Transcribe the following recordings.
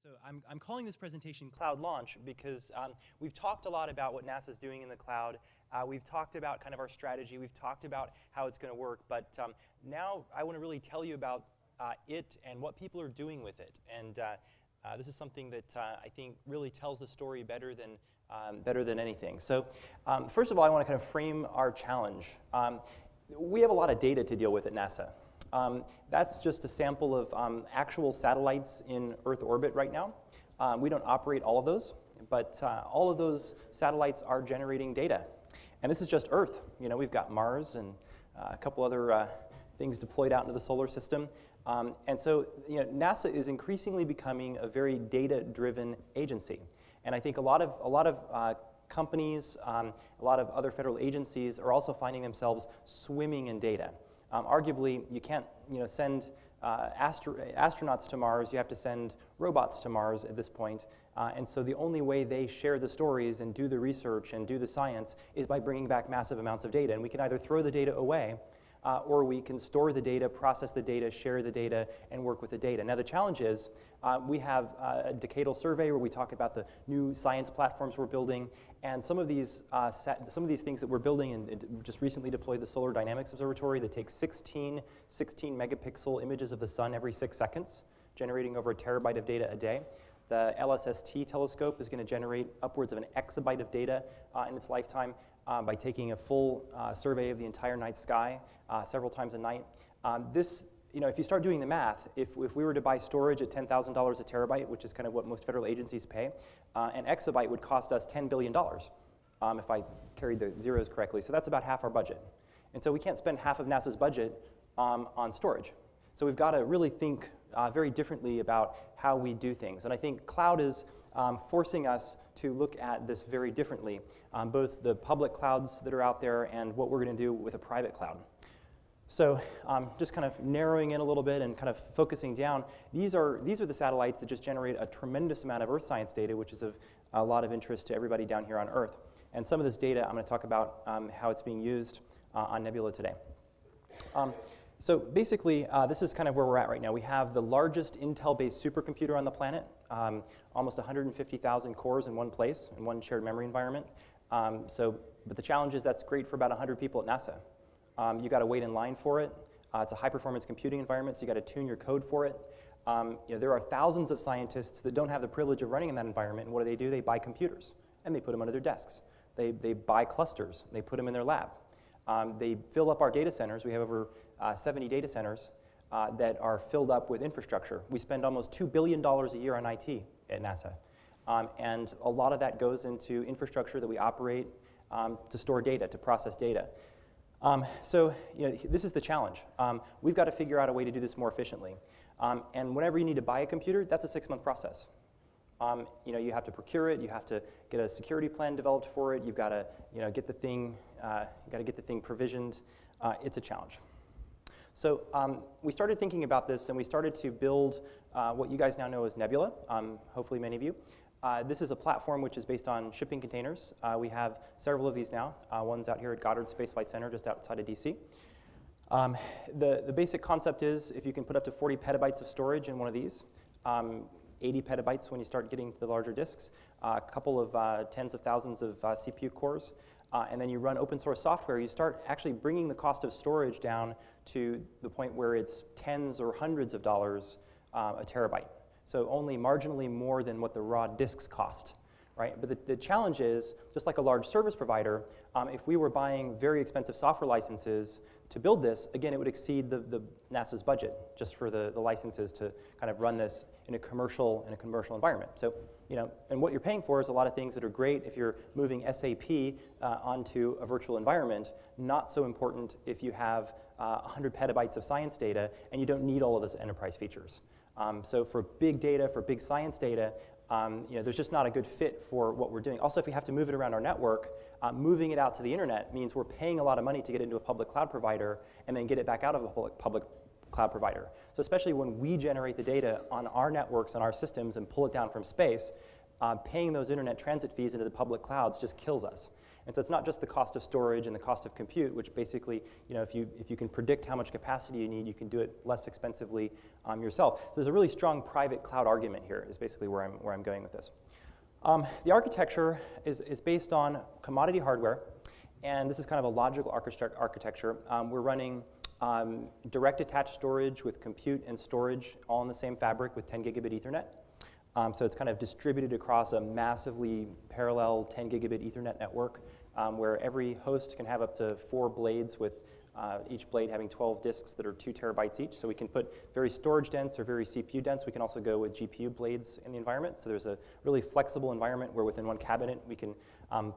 So I'm calling this presentation Cloud Launch because we've talked a lot about what NASA's doing in the cloud. We've talked about kind of our strategy. We've talked about how it's going to work. But now I want to really tell you about it and what people are doing with it. And this is something that I think really tells the story better than anything. So first of all, I want to kind of frame our challenge. We have a lot of data to deal with at NASA. That's just a sample of actual satellites in Earth orbit right now. We don't operate all of those, but all of those satellites are generating data. And this is just Earth. You know, we've got Mars and a couple other things deployed out into the solar system. And so, you know, NASA is increasingly becoming a very data-driven agency. And I think a lot of companies, a lot of other federal agencies are also finding themselves swimming in data. Arguably, you can't send astronauts to Mars. You have to send robots to Mars at this point. And so the only way they share the stories and do the research and do the science is by bringing back massive amounts of data. And we can either throw the data away, or we can store the data, process the data, share the data, and work with the data. Now the challenge is we have a decadal survey where we talk about the new science platforms we're building, and some of these things that we're building, and we've just recently deployed the Solar Dynamics Observatory that takes 16 megapixel images of the sun every 6 seconds, generating over 1 terabyte of data a day. The LSST telescope is going to generate upwards of an exabyte of data in its lifetime by taking a full survey of the entire night sky several times a night. If you start doing the math, if we were to buy storage at $10,000 a terabyte, which is kind of what most federal agencies pay, an exabyte would cost us $10 billion if I carried the zeros correctly. So that's about half our budget. And so we can't spend half of NASA's budget on storage. So we've got to really think very differently about how we do things. And I think cloud is forcing us to look at this very differently, both the public clouds that are out there and what we're going to do with a private cloud. So just kind of narrowing in a little bit and kind of focusing down, these are the satellites that just generate a tremendous amount of Earth science data, which is of a lot of interest to everybody down here on Earth. And some of this data, I'm going to talk about how it's being used on Nebula today. So basically, this is kind of where we're at right now. We have the largest Intel-based supercomputer on the planet, almost 150,000 cores in one place, in one shared memory environment. But the challenge is that's great for about 100 people at NASA. You got to wait in line for it. It's a high-performance computing environment, so you got to tune your code for it. There are thousands of scientists that don't have the privilege of running in that environment, and what do? They buy computers, and they put them under their desks. They buy clusters, they put them in their lab. They fill up our data centers. We have over 70 data centers that are filled up with infrastructure. We spend almost $2 billion a year on IT at NASA. And a lot of that goes into infrastructure that we operate to store data, to process data. This is the challenge. We've got to figure out a way to do this more efficiently. And whenever you need to buy a computer, that's a 6-month process. You have to procure it. You have to get a security plan developed for it. You've got to, get the thing provisioned. It's a challenge. So we started thinking about this, and we started to build what you guys now know as Nebula. Hopefully, many of you. This is a platform which is based on shipping containers. We have several of these now. One's out here at Goddard Space Flight Center, just outside of DC. The basic concept is if you can put up to 40 petabytes of storage in one of these, 80 petabytes when you start getting to the larger disks, a couple of tens of thousands of CPU cores, and then you run open source software, you start actually bringing the cost of storage down to the point where it's tens or hundreds of dollars a terabyte. So only marginally more than what the raw disks cost, right? But the challenge is, just like a large service provider, if we were buying very expensive software licenses to build this, again, it would exceed the NASA's budget just for the licenses to kind of run this in a commercial environment. So, and what you're paying for is a lot of things that are great if you're moving SAP onto a virtual environment, not so important if you have 100 petabytes of science data and you don't need all of those enterprise features. So for big data, for big science data, there's just not a good fit for what we're doing. Also, if we have to move it around our network, moving it out to the internet means we're paying a lot of money to get it into a public cloud provider and then get it back out of a public cloud provider. So especially when we generate the data on our networks, on our systems, and pull it down from space, paying those internet transit fees into the public clouds just kills us. And so it's not just the cost of storage and the cost of compute, which basically, if you can predict how much capacity you need, you can do it less expensively yourself. So there's a really strong private cloud argument here, is basically where I'm going with this. The architecture is based on commodity hardware, and this is kind of a logical architecture. We're running direct attached storage with compute and storage all in the same fabric with 10 gigabit Ethernet. So it's kind of distributed across a massively parallel 10 gigabit Ethernet network where every host can have up to 4 blades with each blade having 12 disks that are 2 terabytes each. So we can put very storage dense or very CPU dense. We can also go with GPU blades in the environment. So there's a really flexible environment where within one cabinet we can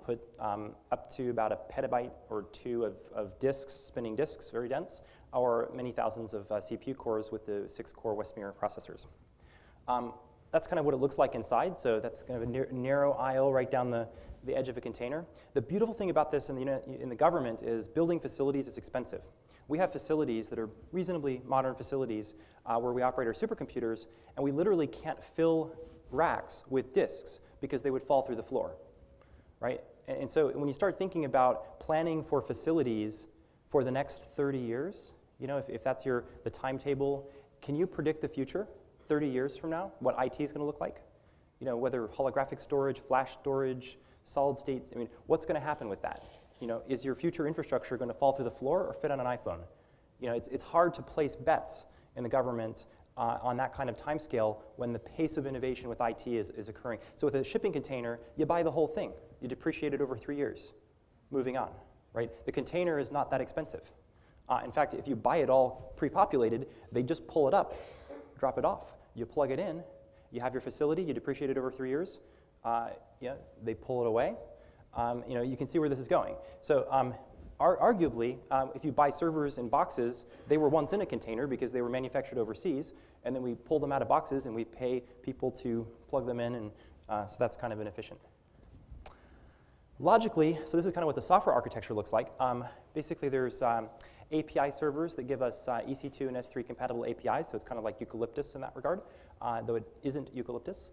put up to about a petabyte or 2 of disks, spinning disks, very dense, or many thousands of CPU cores with the 6-core Westmere processors. That's kind of what it looks like inside. So that's kind of a narrow aisle right down the edge of a container. The beautiful thing about this in the government is building facilities is expensive. We have facilities that are reasonably modern facilities where we operate our supercomputers, and we literally can't fill racks with disks because they would fall through the floor, right? And so when you start thinking about planning for facilities for the next 30 years, if that's the timetable, can you predict the future? 30 years from now, what IT is going to look like? Whether holographic storage, flash storage, solid states, what's going to happen with that? Is your future infrastructure going to fall through the floor or fit on an iPhone? It's hard to place bets in the government on that kind of time scale when the pace of innovation with IT is occurring. So with a shipping container, you buy the whole thing. You depreciate it over 3 years, moving on, right? The container is not that expensive. In fact, if you buy it all pre-populated, they just pull it up, drop it off. You plug it in, you have your facility, you depreciate it over 3 years, they pull it away. You can see where this is going. So arguably, if you buy servers in boxes, they were once in a container because they were manufactured overseas, and then we pull them out of boxes and we pay people to plug them in, and so that's kind of inefficient. Logically, so this is kind of what the software architecture looks like. Basically, there's API servers that give us EC2 and S3 compatible APIs, so it's kind of like Eucalyptus in that regard, though it isn't Eucalyptus.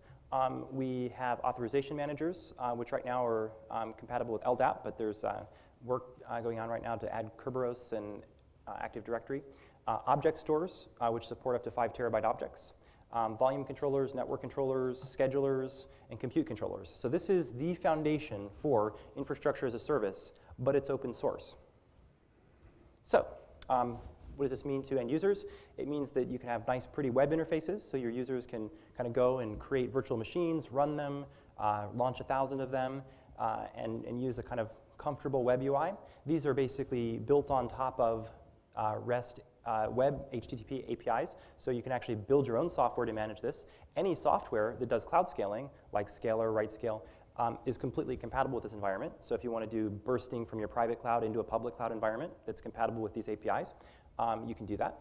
We have authorization managers, which right now are compatible with LDAP, but there's work going on right now to add Kerberos and Active Directory. Object stores, which support up to 5 terabyte objects. Volume controllers, network controllers, schedulers, and compute controllers. So this is the foundation for infrastructure as a service, but it's open source. So what does this mean to end users? It means that you can have nice, pretty web interfaces, so your users can kind of go and create virtual machines, run them, launch 1,000 of them, and use a kind of comfortable web UI. These are basically built on top of REST web HTTP APIs, so you can actually build your own software to manage this. Any software that does cloud scaling, like Scalar, RightScale, is completely compatible with this environment. So if you want to do bursting from your private cloud into a public cloud environment that's compatible with these APIs, you can do that.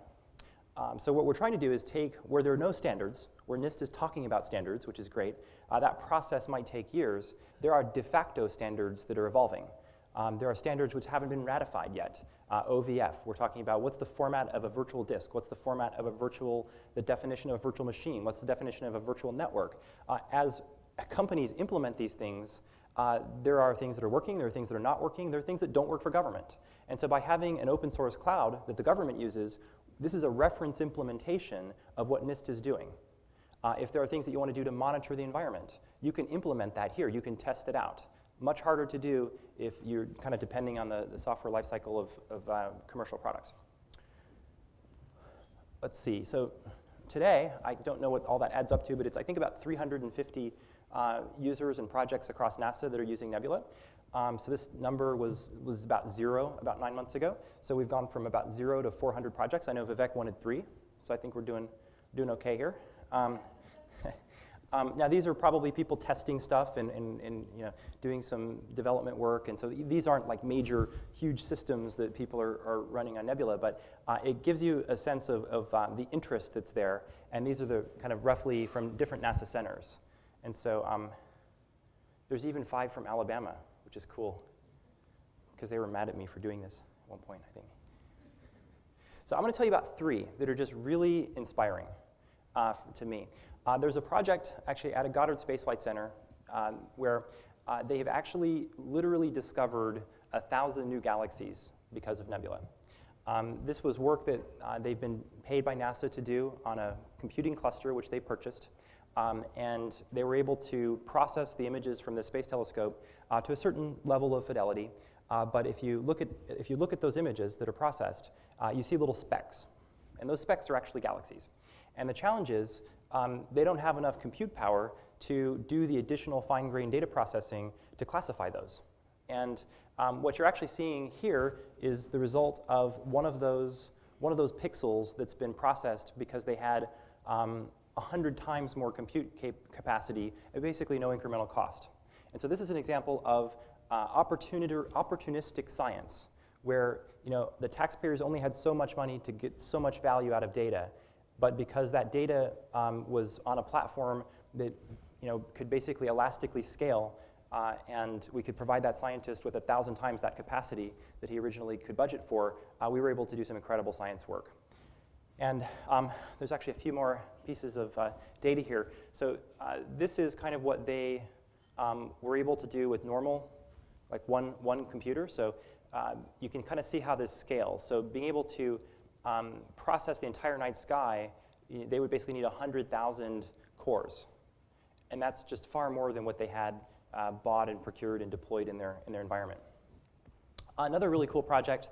So what we're trying to do is take where there are no standards, where NIST is talking about standards, which is great. That process might take years. There are de facto standards that are evolving. There are standards which haven't been ratified yet. OVF, we're talking about what's the format of a virtual disk, what's the format of the definition of a virtual machine, what's the definition of a virtual network. As companies implement these things, there are things that are working, there are things that are not working, there are things that don't work for government. And so by having an open source cloud that the government uses, this is a reference implementation of what NIST is doing. If there are things that you want to do to monitor the environment, you can implement that here, you can test it out. Much harder to do if you're kind of depending on the software lifecycle of commercial products. Let's see, so today, I don't know what all that adds up to, but it's I think about 350 users and projects across NASA that are using Nebula. So this number was about 0 about 9 months ago. So we've gone from about 0 to 400 projects. I know Vivek wanted 3, so I think we're doing okay here. Now these are probably people testing stuff and doing some development work, and so these aren't like major, huge systems that people are running on Nebula, but it gives you a sense of the interest that's there, and these are the kind of roughly from different NASA centers. And so there's even 5 from Alabama, which is cool, because they were mad at me for doing this at one point, I think. So I'm going to tell you about 3 that are just really inspiring to me. There's a project actually at a Goddard Space Flight Center where they have actually literally discovered 1,000 new galaxies because of Nebula. This was work that they've been paid by NASA to do on a computing cluster, which they purchased. And they were able to process the images from the Space Telescope to a certain level of fidelity. But if you look at those images that are processed, you see little specks. And those specks are actually galaxies. And the challenge is they don't have enough compute power to do the additional fine-grained data processing to classify those. And what you're actually seeing here is the result of one of those pixels that's been processed because they had 100 times more compute capacity at basically no incremental cost. And so this is an example of opportunistic science, where the taxpayers only had so much money to get so much value out of data, but because that data was on a platform that could basically elastically scale, and we could provide that scientist with 1,000 times that capacity that he originally could budget for, we were able to do some incredible science work. And there's actually a few more pieces of data here. So this is kind of what they were able to do with normal, like one computer. So you can kind of see how this scales. So being able to process the entire night sky, they would basically need 100,000 cores. And that's just far more than what they had bought and procured and deployed in their environment. Another really cool project,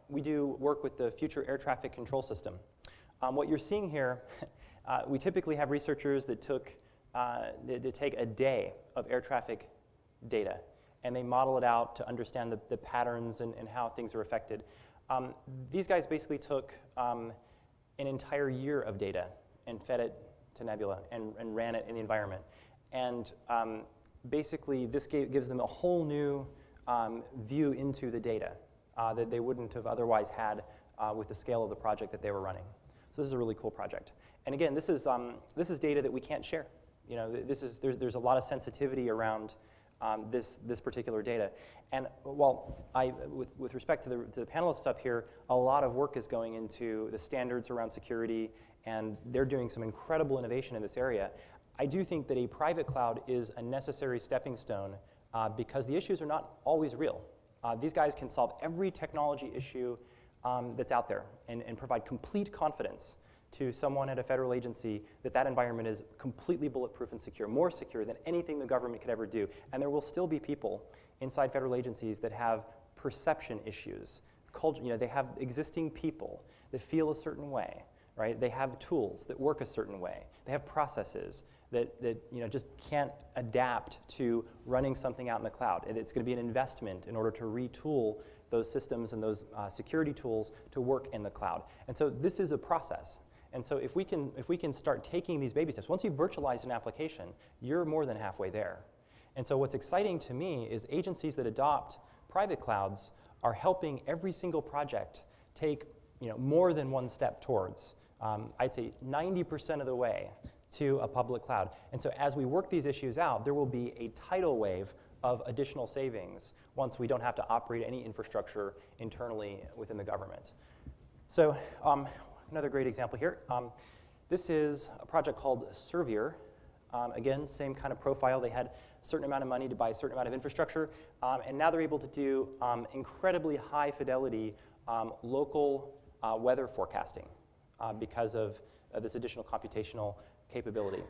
we do work with the Future Air Traffic Control System. What you're seeing here, we typically have researchers that take a day of air traffic data, and they model it out to understand the patterns and how things are affected. These guys basically took an entire year of data and fed it to Nebula and ran it in the environment. And basically, this gives them a whole new view into the data that they wouldn't have otherwise had with the scale of the project that they were running. So this is a really cool project. And again, this is data that we can't share. There's a lot of sensitivity around this particular data. And while with respect to the panelists up here, a lot of work is going into the standards around security, and they're doing some incredible innovation in this area. I do think that a private cloud is a necessary stepping stone because the issues are not always real. These guys can solve every technology issue that's out there and provide complete confidence to someone at a federal agency that that environment is completely bulletproof and secure, more secure than anything the government could ever do. And there will still be people inside federal agencies that have perception issues. They have existing people that feel a certain way, right? They have tools that work a certain way. They have processes that just can't adapt to running something out in the cloud. And it's going to be an investment in order to retool those systems and those security tools to work in the cloud. And so this is a process. And so if we can start taking these baby steps, once you've virtualized an application, you're more than halfway there. And so what's exciting to me is agencies that adopt private clouds are helping every single project take more than one step towards, I'd say 90% of the way to a public cloud. And so as we work these issues out, there will be a tidal wave of additional savings once we don't have to operate any infrastructure internally within the government. So another great example here. This is a project called Servier. Again, same kind of profile. They had a certain amount of money to buy a certain amount of infrastructure, and now they're able to do incredibly high fidelity local weather forecasting because of this additional computational capability.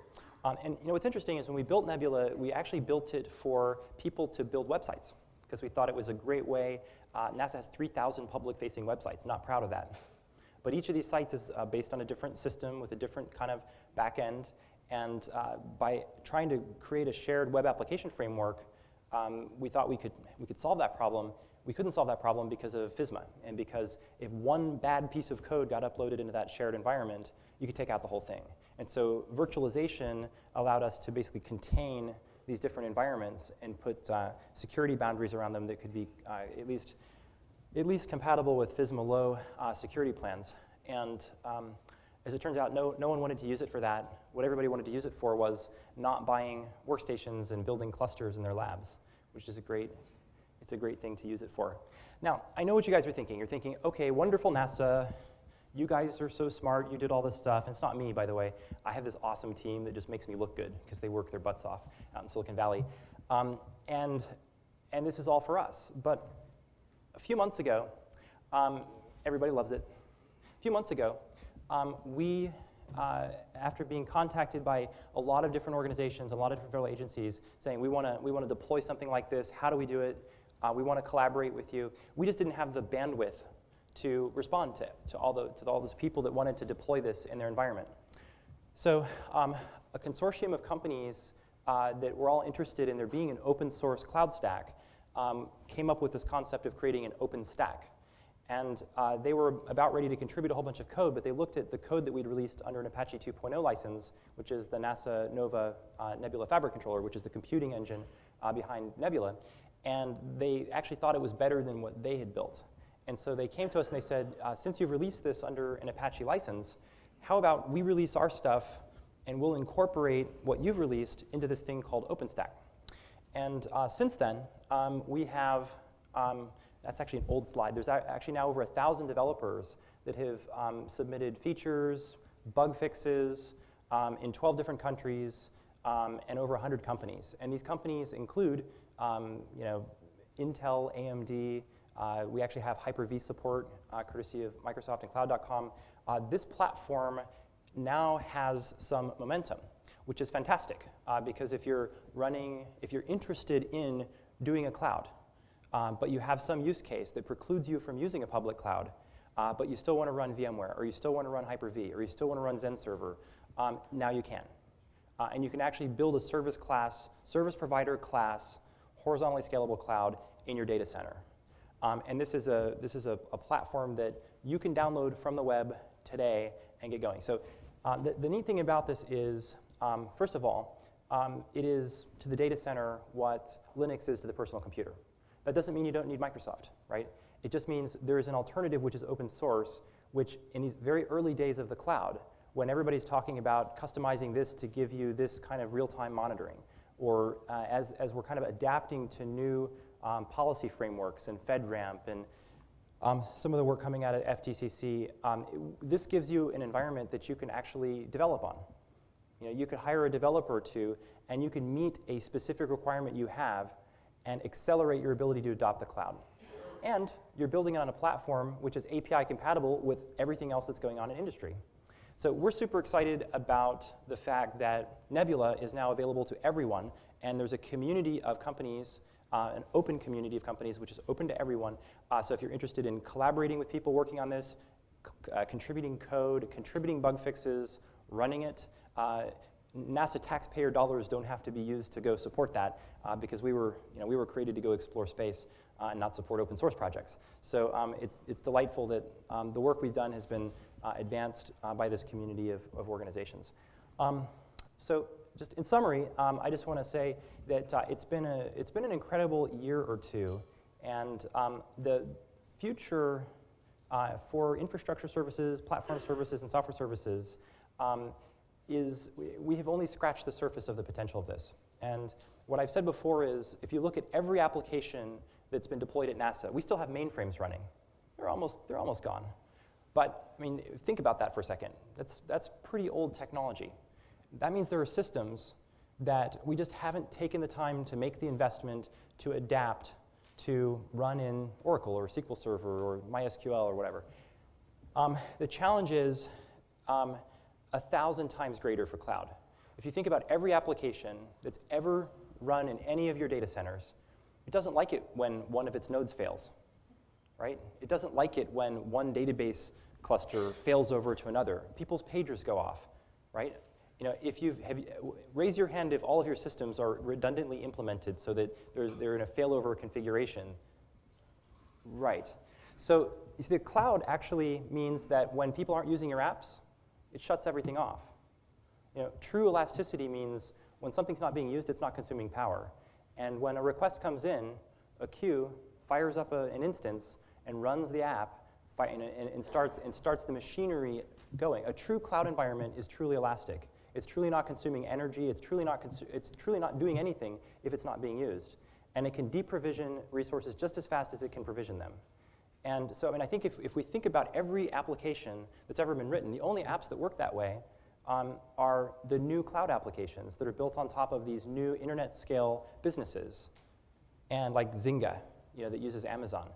And what's interesting is when we built Nebula, we actually built it for people to build websites because we thought it was a great way. NASA has 3,000 public-facing websites. Not proud of that. But each of these sites is based on a different system with a different kind of back end. And by trying to create a shared web application framework, we thought we could solve that problem. We couldn't solve that problem because of FSMA, and because if one bad piece of code got uploaded into that shared environment, you could take out the whole thing. And so virtualization allowed us to basically contain these different environments and put security boundaries around them that could be at least compatible with FSMA low security plans. And as it turns out, no one wanted to use it for that. What everybody wanted to use it for was not buying workstations and building clusters in their labs, which is it's a great thing to use it for. Now, I know what you guys are thinking. You're thinking, okay, wonderful NASA. You guys are so smart. You did all this stuff. And it's not me, by the way. I have this awesome team that just makes me look good because they work their butts off out in Silicon Valley. And this is all for us. But a few months ago, everybody loves it. A few months ago, we, after being contacted by a lot of different organizations, a lot of different federal agencies, saying we want to deploy something like this, how do we do it? We want to collaborate with you. We just didn't have the bandwidth to respond to all those people that wanted to deploy this in their environment. So a consortium of companies that were all interested in there being an open source cloud stack came up with this concept of creating an open stack. And they were about ready to contribute a whole bunch of code, but they looked at the code that we'd released under an Apache 2.0 license, which is the NASA Nova Nebula Fabric Controller, which is the computing engine behind Nebula. And they actually thought it was better than what they had built. And so they came to us and they said, since you've released this under an Apache license, how about we release our stuff and we'll incorporate what you've released into this thing called OpenStack. And since then, we have, that's actually an old slide. There's actually now over 1,000 developers that have submitted features, bug fixes in 12 different countries and over 100 companies. And these companies include Intel, AMD. We actually have Hyper-V support, courtesy of Microsoft and Cloud.com. This platform now has some momentum, which is fantastic, because if you're interested in doing a cloud, but you have some use case that precludes you from using a public cloud, but you still want to run VMware, or you still want to run Hyper-V, or you still want to run Zen Server, now you can. And you can actually build a service provider class, horizontally scalable cloud in your data center. And this is a platform that you can download from the web today and get going. So the neat thing about this is, first of all, it is to the data center what Linux is to the personal computer. That doesn't mean you don't need Microsoft, right? It just means there is an alternative which is open source, which in these very early days of the cloud, when everybody's talking about customizing this to give you this kind of real-time monitoring, or as we're kind of adapting to new policy frameworks and FedRAMP and some of the work coming out of FTCC, this gives you an environment that you can actually develop on. You could hire a developer or two, and you can meet a specific requirement you have and accelerate your ability to adopt the cloud. And you're building it on a platform which is API compatible with everything else that's going on in industry. So we're super excited about the fact that Nebula is now available to everyone, and there's a community of companies, an open community of companies, which is open to everyone. So if you're interested in collaborating with people working on this, contributing code, contributing bug fixes, running it, NASA taxpayer dollars don't have to be used to go support that because we were created to go explore space and not support open source projects. So it's delightful that the work we've done has been advanced by this community of organizations. So just in summary, I just want to say that it's been an incredible year or two, and the future for infrastructure services, platform services, and software services is we have only scratched the surface of the potential of this. And what I've said before is, if you look at every application that's been deployed at NASA, we still have mainframes running. They're almost gone. But I mean, think about that for a second. That's pretty old technology. That means there are systems that we just haven't taken the time to make the investment to adapt to run in Oracle or SQL Server or MySQL or whatever. The challenge is 1,000 times greater for cloud. If you think about every application that's ever run in any of your data centers, it doesn't like it when one of its nodes fails, right? It doesn't like it when one database cluster fails over to another. People's pagers go off, right? Raise your hand if all of your systems are redundantly implemented so that they're in a failover configuration. Right. So you see, the cloud actually means that when people aren't using your apps, it shuts everything off. True elasticity means when something's not being used, it's not consuming power. And when a request comes in, a queue fires up an instance and runs the app and starts the machinery going. A true cloud environment is truly elastic. It's truly not consuming energy. It's truly not doing anything if it's not being used. And it can deprovision resources just as fast as it can provision them. And so, I mean, I think if we think about every application that's ever been written, the only apps that work that way are the new cloud applications that are built on top of these new internet scale businesses, and like Zynga, that uses Amazon.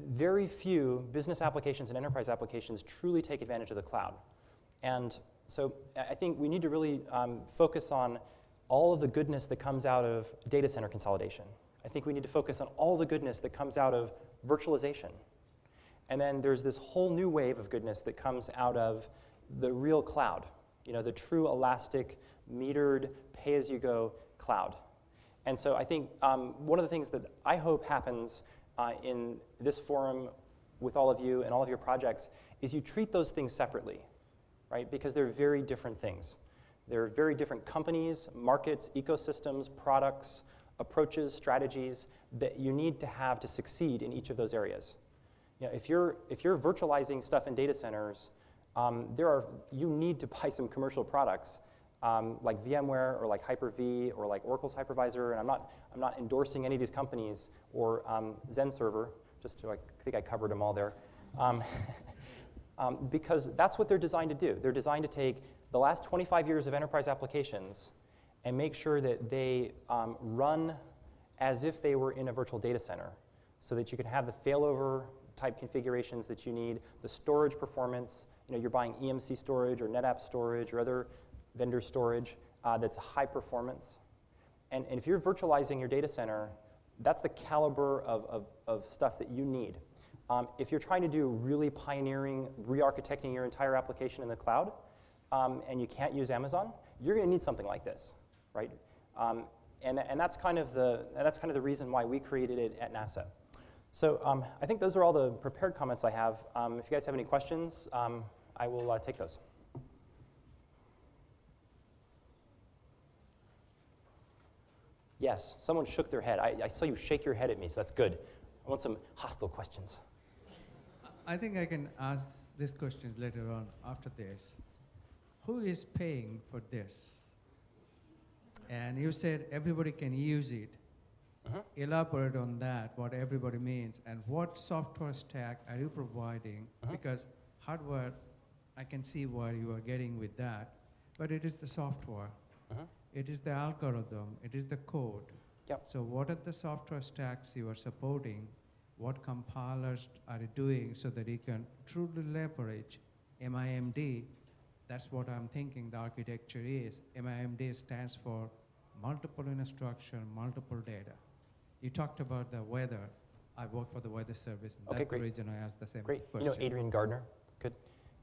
Very few business applications and enterprise applications truly take advantage of the cloud. And so I think we need to really focus on all of the goodness that comes out of data center consolidation. I think we need to focus on all the goodness that comes out of virtualization. And then there's this whole new wave of goodness that comes out of the real cloud, the true elastic, metered, pay-as-you-go cloud. And so I think one of the things that I hope happens in this forum with all of you and all of your projects is you treat those things separately, right? Because they're very different things. They're very different companies, markets, ecosystems, products, approaches, strategies that you need to have to succeed in each of those areas. If you're virtualizing stuff in data centers, you need to buy some commercial products like VMware or like Hyper-V or like Oracle's hypervisor, and I'm not endorsing any of these companies or Zen Server, I think I covered them all there, because that's what they're designed to do. They're designed to take the last 25 years of enterprise applications and make sure that they run as if they were in a virtual data center, so that you can have the failover type configurations that you need, the storage performance. You're buying EMC storage or NetApp storage or other vendor storage that's high performance. And if you're virtualizing your data center, that's the caliber of stuff that you need. If you're trying to do really pioneering, re-architecting your entire application in the cloud, and you can't use Amazon, you're going to need something like this, right? And that's kind of the reason why we created it at NASA. So I think those are all the prepared comments I have. If you guys have any questions, I will take those. Yes, someone shook their head. I saw you shake your head at me, so that's good. I want some hostile questions. I think I can ask these questions later on after this. Who is paying for this? And you said everybody can use it. Elaborate on that, what everybody means, and what software stack are you providing? Because hardware, I can see where you are getting with that, but it is the software. It is the algorithm, it is the code. Yep. So what are the software stacks you are supporting? What compilers are you doing so that you can truly leverage MIMD? That's what I'm thinking the architecture is. MIMD stands for multiple instruction, multiple data. You talked about the weather. I work for the weather service, and that's the reason I asked the same question. Great. Adrian Gardner. Good.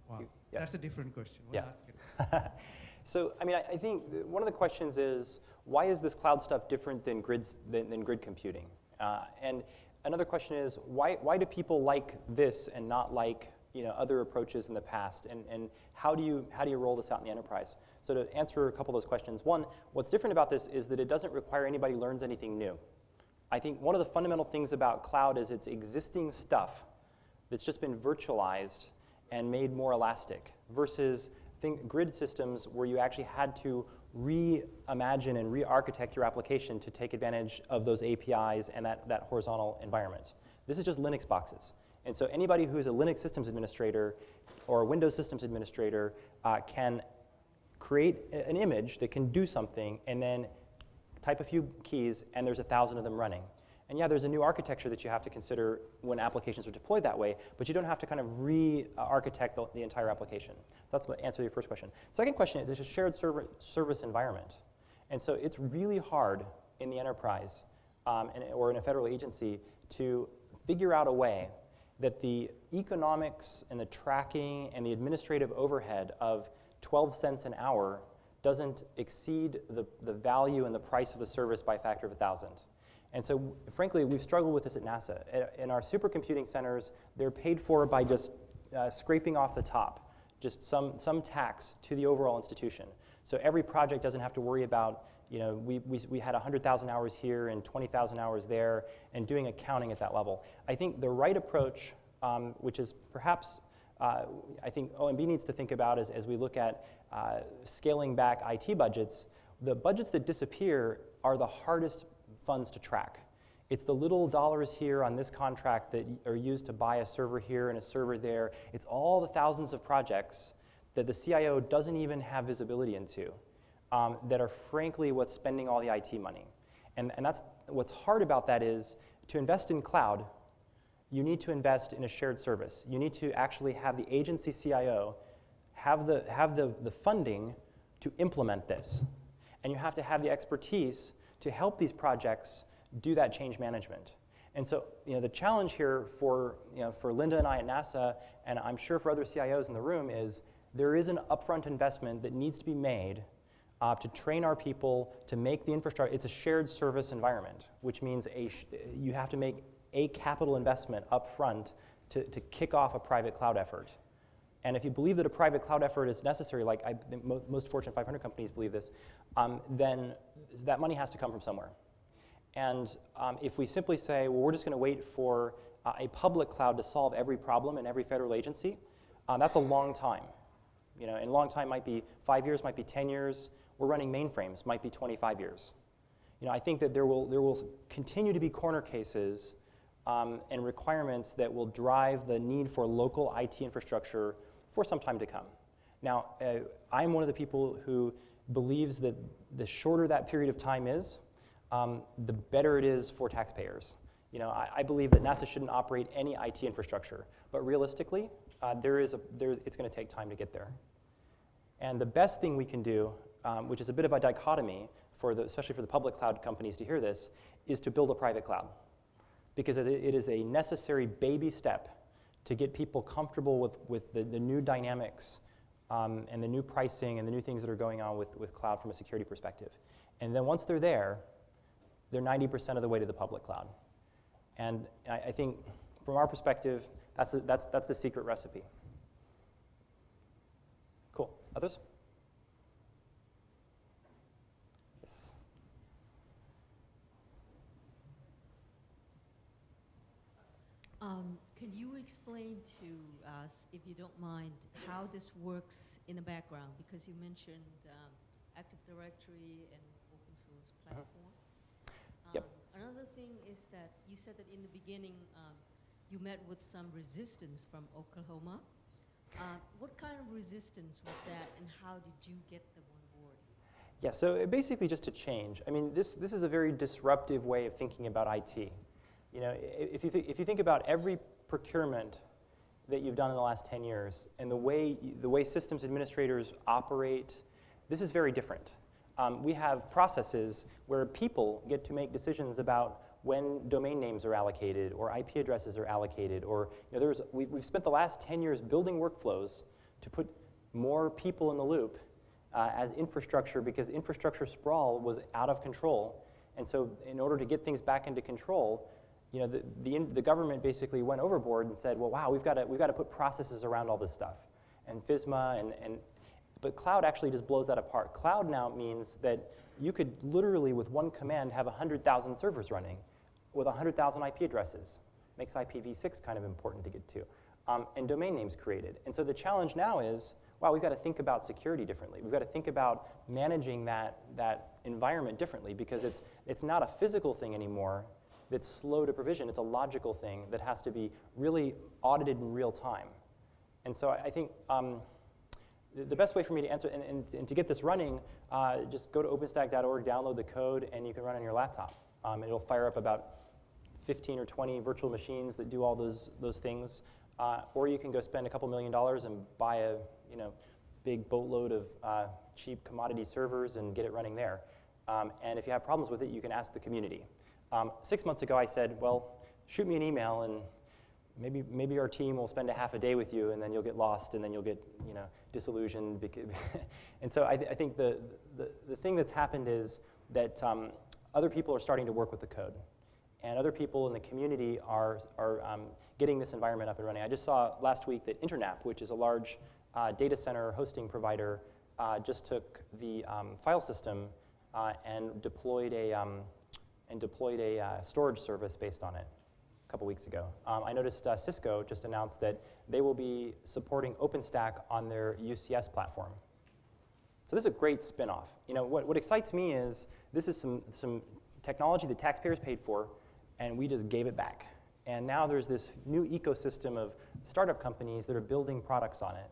Wow. That's a different question. We'll ask it. So, I think one of the questions is, why is this cloud stuff different than grid computing? And another question is, why do people like this and not like other approaches in the past? And how do you roll this out in the enterprise? So to answer a couple of those questions, one, what's different about this is that it doesn't require anybody learns anything new. I think one of the fundamental things about cloud is it's existing stuff that's just been virtualized and made more elastic versus grid systems where you actually had to reimagine and re-architect your application to take advantage of those APIs and that horizontal environment. This is just Linux boxes. And so anybody who's a Linux systems administrator or a Windows systems administrator can create an image that can do something and then type a few keys, and there's 1,000 of them running. And yeah, there's a new architecture that you have to consider when applications are deployed that way, but you don't have to kind of re-architect the entire application. That's the answer to your first question. Second question is, there's a shared service environment. And so it's really hard in the enterprise or in a federal agency to figure out a way that the economics and the tracking and the administrative overhead of 12 cents an hour doesn't exceed the value and the price of the service by a factor of 1,000. And so, frankly, we've struggled with this at NASA. In our supercomputing centers, they're paid for by just scraping off the top, just some tax to the overall institution. So every project doesn't have to worry about, we had 100,000 hours here and 20,000 hours there, and doing accounting at that level. I think the right approach, which is perhaps, I think OMB needs to think about as we look at scaling back IT budgets, the budgets that disappear are the hardest funds to track. It's the little dollars here on this contract that are used to buy a server here and a server there. It's all the thousands of projects that the CIO doesn't even have visibility into, that are frankly what's spending all the IT money. And that's what's hard about that is to invest in cloud, you need to invest in a shared service. You need to actually have the agency CIO have the funding to implement this. And you have to have the expertise to help these projects do that change management. And so, the challenge here for Linda and I at NASA, and I'm sure for other CIOs in the room, is there is an upfront investment that needs to be made to train our people to make the infrastructure. It's a shared service environment, which means you have to make a capital investment up front to kick off a private cloud effort. And if you believe that a private cloud effort is necessary, like most Fortune 500 companies believe this, then that money has to come from somewhere. And if we simply say, well, we're just going to wait for a public cloud to solve every problem in every federal agency, that's a long time. And a long time might be 5 years, might be 10 years. We're running mainframes, might be 25 years. I think that there will continue to be corner cases and requirements that will drive the need for local IT infrastructure for some time to come. Now, I'm one of the people who believes that the shorter that period of time is, the better it is for taxpayers. I believe that NASA shouldn't operate any IT infrastructure, but realistically, it's going to take time to get there. And the best thing we can do, which is a bit of a dichotomy, especially for the public cloud companies to hear this, is to build a private cloud. Because it is a necessary baby step to get people comfortable with the new dynamics and the new pricing and the new things that are going on with cloud from a security perspective. And then once they're there, they're 90% of the way to the public cloud. And I think from our perspective, that's the secret recipe. Cool. Others? Yes. Can you explain to us, if you don't mind, how this works in the background? Because you mentioned Active Directory and open source platform. Yep. Another thing is that you said that in the beginning you met with some resistance from Oklahoma. What kind of resistance was that, and how did you get them on board? Yeah, so basically just to change. I mean, this is a very disruptive way of thinking about IT. If you think about every procurement that you've done in the last 10 years and the way systems administrators operate, this is very different. We have processes where people get to make decisions about when domain names are allocated or IP addresses are allocated, or we've spent the last 10 years building workflows to put more people in the loop as infrastructure, because infrastructure sprawl was out of control. And so in order to get things back into control, the government basically went overboard and said, well, wow, we've got to put processes around all this stuff, and FISMA but cloud actually just blows that apart. Cloud now means that you could literally, with one command, have 100,000 servers running with 100,000 IP addresses. Makes IPv6 kind of important to get to. And domain names created. And so the challenge now is, wow, we've got to think about security differently. We've got to think about managing that environment differently, because it's not a physical thing anymore that's slow to provision. It's a logical thing that has to be really audited in real time. And so I think the best way for me to answer, and to get this running, just go to openstack.org, download the code, and you can run on your laptop. It'll fire up about 15 or 20 virtual machines that do all those things. Or you can go spend a couple $1 million and buy a big boatload of cheap commodity servers and get it running there. And if you have problems with it, you can ask the community. 6 months ago, I said, well, shoot me an email, and maybe our team will spend a half a day with you, and then you'll get lost, and then you'll get disillusioned. And so I think the thing that's happened is that other people are starting to work with the code, and other people in the community are getting this environment up and running. I just saw last week that Internap, which is a large data center hosting provider, just took the file system and deployed a storage service based on it a couple weeks ago. I noticed Cisco just announced that they will be supporting OpenStack on their UCS platform. So this is a great spin-off. What excites me is this is some technology the taxpayers paid for, and we just gave it back. And now there's this new ecosystem of startup companies that are building products on it.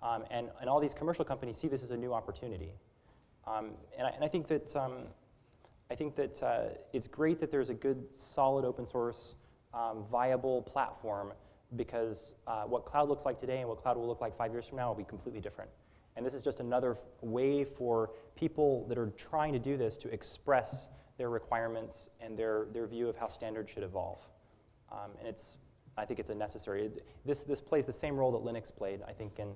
And all these commercial companies see this as a new opportunity. And I think that it's great that there's a good, solid open source, viable platform, because what cloud looks like today and what cloud will look like 5 years from now will be completely different. And this is just another way for people that are trying to do this to express their requirements and their view of how standards should evolve. And I think it's a necessary. This plays the same role that Linux played, I think, in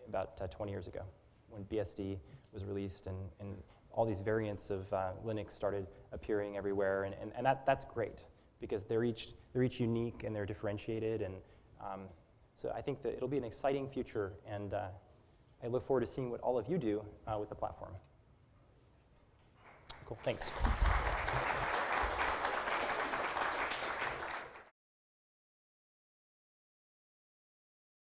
about 20 years ago, when BSD was released and all these variants of Linux started appearing everywhere, and that's great, because they're each unique and they're differentiated, and so I think that it'll be an exciting future, and I look forward to seeing what all of you do with the platform. Cool, thanks.